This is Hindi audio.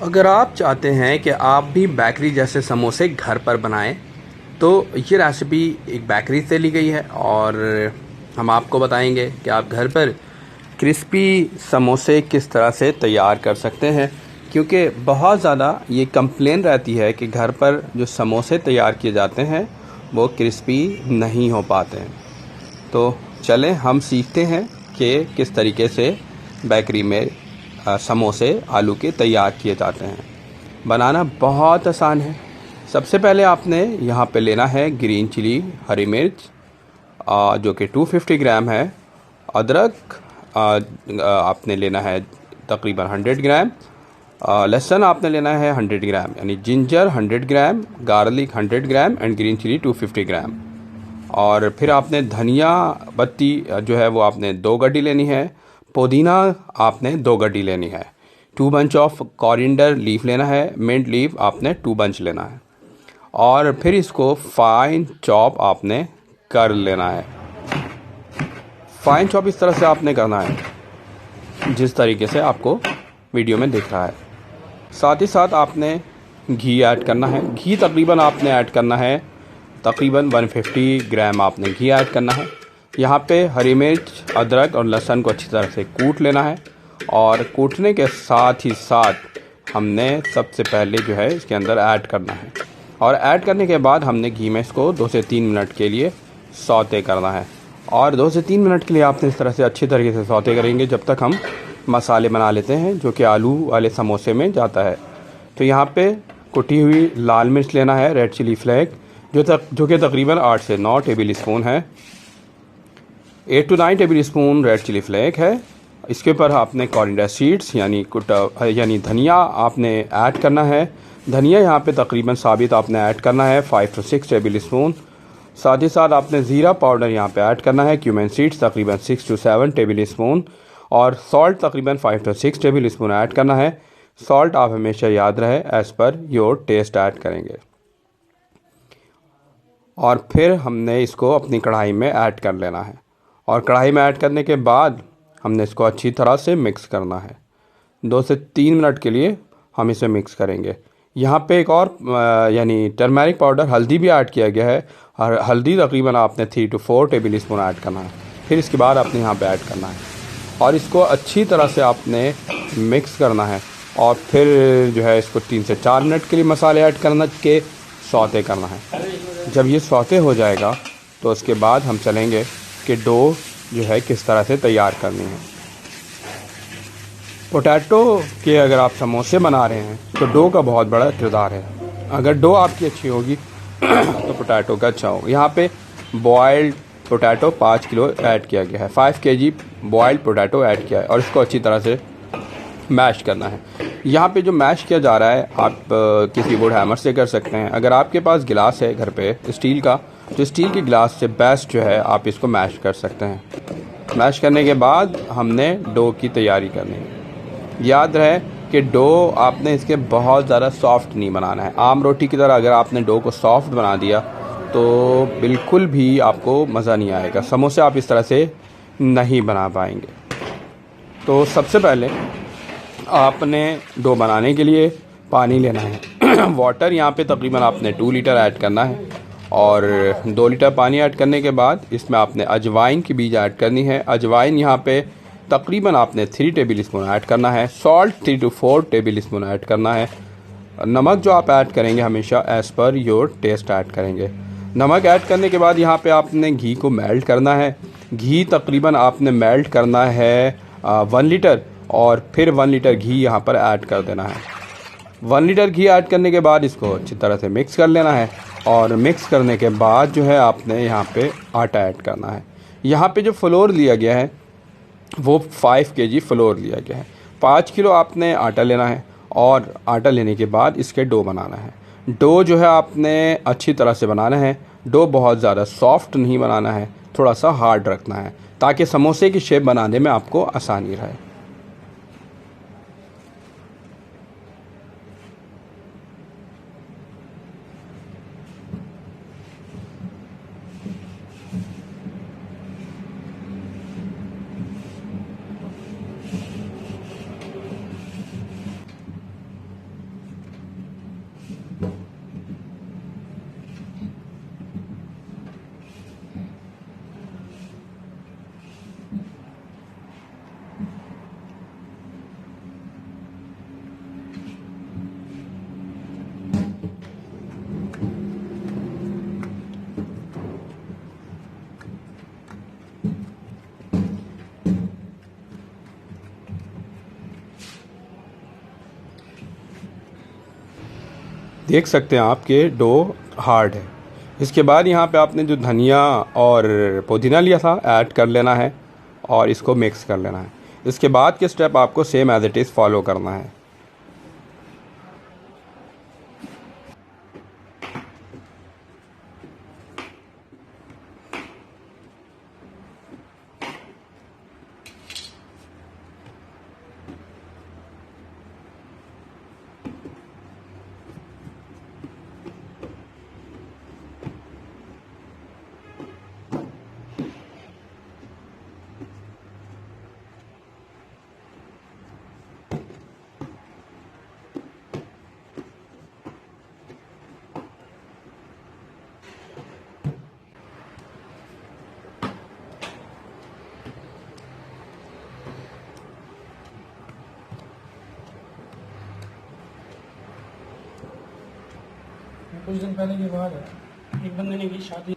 अगर आप चाहते हैं कि आप भी बेकरी जैसे समोसे घर पर बनाएं तो ये रेसिपी एक बेकरी से ली गई है और हम आपको बताएंगे कि आप घर पर क्रिस्पी समोसे किस तरह से तैयार कर सकते हैं। क्योंकि बहुत ज़्यादा ये कंप्लेन रहती है कि घर पर जो समोसे तैयार किए जाते हैं वो क्रिस्पी नहीं हो पाते हैं। तो चलें हम सीखते हैं कि किस तरीके से बेकरी में समोसे आलू के तैयार किए जाते हैं। बनाना बहुत आसान है। सबसे पहले आपने यहाँ पे लेना है ग्रीन चिली हरी मिर्च जो कि 250 ग्राम है। अदरक आपने लेना है तकरीबन 100 ग्राम। लहसुन आपने लेना है 100 ग्राम, यानी ginger 100 gram, garlic 100 gram and green chili 250 gram. और फिर आपने धनिया पत्ती जो है वो आपने 2 गड्डी लेनी है। पुदीना आपने 2 गड्डी लेनी है। 2 बंच ऑफ कोरिएंडर लीफ लेना है। मिंट लीफ आपने 2 बंच लेना है। और फिर इसको फाइन चॉप आपने कर लेना है। फाइन चॉप इस तरह से आपने करना है जिस तरीके से आपको वीडियो में दिख रहा है। साथ ही साथ आपने घी ऐड करना है। घी तकरीबन आपने ऐड करना है तकरीबन 150 ग्राम आपने घी ऐड करना है। यहाँ पे हरी मिर्च, अदरक और लहसुन को अच्छी तरह से कूट लेना है। और कूटने के साथ ही साथ हमने सबसे पहले जो है इसके अंदर ऐड करना है। और ऐड करने के बाद हमने घी में इसको 2 से 3 मिनट के लिए सौते करना है। और 2 से 3 मिनट के लिए आपने इस तरह से अच्छी तरीके से सौते करेंगे जब तक हम मसाले बना लेते हैं जो कि आलू वाले समोसे में जाता है। तो यहाँ पे कुटी हुई लाल मिर्च लेना है, रेड चिली फ्लेक, जो कि तकरीबन 8 से 9 टेबल स्पून है। 8 to 9 tablespoon red chili flake है। इसके ऊपर आपने कोरिएंडर सीड्स यानी धनिया आपने ऐड करना है। धनिया यहाँ पे तकरीबन साबित आपने ऐड करना है 5 to 6 टेबल स्पून। साथ ही साथ आपने ज़ीरा पाउडर यहाँ पे ऐड करना है। क्यूमिन सीड्स तकरीबन 6 to 7 टेबल स्पून। और सॉल्ट तकरीबन 5 to 6 टेबल स्पून ऐड करना है। सॉल्ट आप हमेशा याद रहे as per your taste add करेंगे। और फिर हमने इसको अपनी कढ़ाई में ऐड कर लेना है। और कढ़ाई में ऐड करने के बाद हमने इसको अच्छी तरह से मिक्स करना है। 2 से 3 मिनट के लिए हम इसे मिक्स करेंगे। यहाँ पे एक और यानी टर्मेरिक पाउडर हल्दी भी ऐड किया गया है। और हल्दी तकरीबन आपने 3 to 4 टेबल स्पून ऐड करना है। फिर इसके बाद आपने यहाँ पे ऐड करना है और इसको अच्छी तरह से आपने मिक्स करना है। और फिर जो है इसको 3 से 4 मिनट के लिए मसाले ऐड करना के सौते करना है। जब ये सौते हो जाएगा तो उसके बाद हम चलेंगे कि डो जो है किस तरह से तैयार करनी है। पोटैटो के अगर आप समोसे बना रहे हैं तो डो का बहुत बड़ा किरदार है। अगर डो आपकी अच्छी होगी तो पोटैटो का अच्छा होगा। यहाँ पे बॉयल्ड पोटैटो 5 किलो ऐड किया गया है। 5 kg बॉयल्ड पोटैटो ऐड किया है और इसको अच्छी तरह से मैश करना है। यहाँ पे जो मैश किया जा रहा है आप किसी वुड हैमर से कर सकते हैं। अगर आपके पास गिलास है घर पे स्टील का तो स्टील के गिलास से बेस्ट जो है आप इसको मैश कर सकते हैं। मैश करने के बाद हमने डो की तैयारी करनी है। याद रहे कि डो आपने इसके बहुत ज़्यादा सॉफ्ट नहीं बनाना है। आम रोटी की तरह अगर आपने डो को सॉफ्ट बना दिया तो बिल्कुल भी आपको मज़ा नहीं आएगा। समोसे आप इस तरह से नहीं बना पाएंगे। तो सबसे पहले आपने डो बनाने के लिए पानी लेना है। वाटर यहाँ पे तकरीबन आपने 2 लीटर ऐड करना है। और 2 लीटर पानी ऐड करने के बाद इसमें आपने अजवाइन की बीज ऐड करनी है। अजवाइन यहाँ पे तकरीबन आपने 3 टेबल स्पून ऐड करना है। Salt 3 to 4 table spoon add करना है। नमक जो आप ऐड करेंगे हमेशा as per your taste add करेंगे। नमक ऐड करने के बाद यहाँ पे आपने घी को मेल्ट करना है। घी तकरीबन आपने मेल्ट करना है 1 लीटर और फिर 1 लीटर घी यहाँ पर ऐड कर देना है। 1 लीटर घी ऐड करने के बाद इसको अच्छी तरह से मिक्स कर लेना है। और मिक्स करने के बाद जो है आपने यहाँ पे आटा ऐड करना है। यहाँ पे जो फ्लोर लिया गया है वो 5 kg फ्लोर लिया गया है। 5 किलो आपने आटा लेना है और आटा लेने के बाद इसके डो बनाना है। डो जो है आपने अच्छी तरह से बनाना है। डो बहुत ज़्यादा सॉफ्ट नहीं बनाना है, थोड़ा सा हार्ड रखना है ताकि समोसे की शेप बनाने में आपको आसानी रहे। देख सकते हैं आपके डो हार्ड है। इसके बाद यहाँ पे आपने जो धनिया और पुदीना लिया था ऐड कर लेना है और इसको मिक्स कर लेना है। इसके बाद के स्टेप आपको same as it is follow करना है। कुछ दिन पहले की बात है, एक बंदे ने की शादी